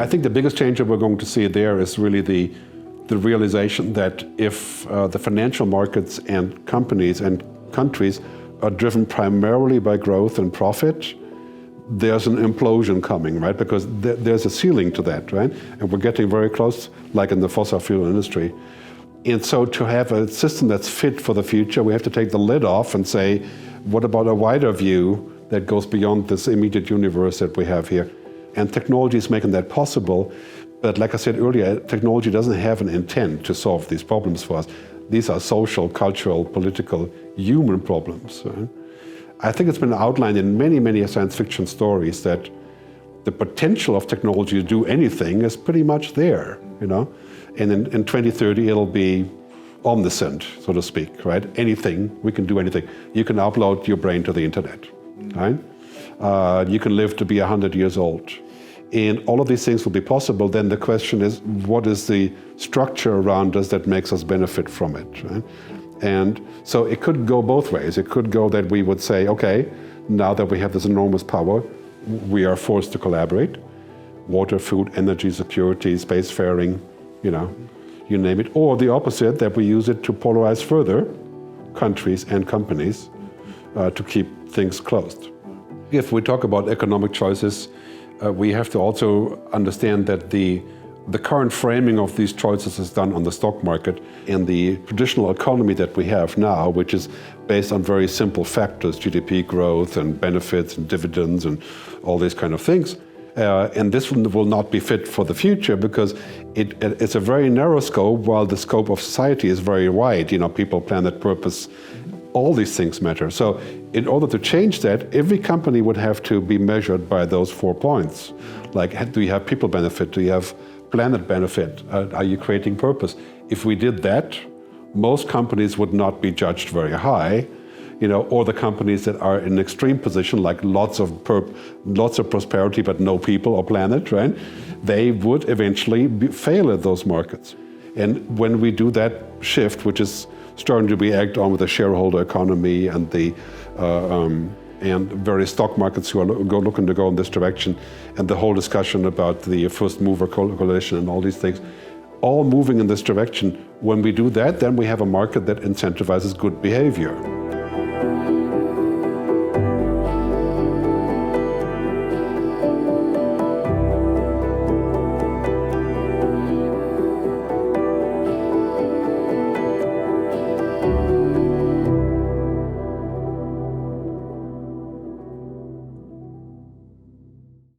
I think the biggest change that we're going to see there is really the realization that if the financial markets and companies and countries are driven primarily by growth and profit, there's an implosion coming, right? Because there's a ceiling to that, right? And we're getting very close, like in the fossil fuel industry. And so to have a system that's fit for the future, we have to take the lid off and say, what about a wider view that goes beyond this immediate universe that we have here? And technology is making that possible. But like I said earlier, technology doesn't have an intent to solve these problems for us. These are social, cultural, political, human problems. Right? I think it's been outlined in many, many science fiction stories that the potential of technology to do anything is pretty much there, you know? And in 2030, it'll be omniscient, so to speak, right? Anything, we can do anything. You can upload your brain to the internet, right? You can live to be 100 years old. And all of these things will be possible. Then the question is, what is the structure around us that makes us benefit from it, right? And so it could go both ways. It could go that we would say, okay, now that we have this enormous power, we are forced to collaborate. Water, food, energy, security, spacefaring, you know, you name it. Or the opposite, that we use it to polarize further countries and companies to keep things closed. If we talk about economic choices, we have to also understand that the current framing of these choices is done on the stock market, and the traditional economy that we have now, which is based on very simple factors, GDP growth and benefits and dividends and all these kind of things. And this will not be fit for the future because it's a very narrow scope, while the scope of society is very wide. You know, people, planet, purpose, all these things matter. So in order to change that, every company would have to be measured by those 4 points. Like, do you have people benefit? Do you have planet benefit? Are you creating purpose? If we did that, most companies would not be judged very high, you know, or the companies that are in an extreme position, like lots of prosperity but no people or planet, right? They would eventually fail at those markets. And when we do that shift, which is starting to be acted on with the shareholder economy and the and various stock markets who are looking to go in this direction, and the whole discussion about the first mover coalition and all these things, all moving in this direction. When we do that, then we have a market that incentivizes good behavior.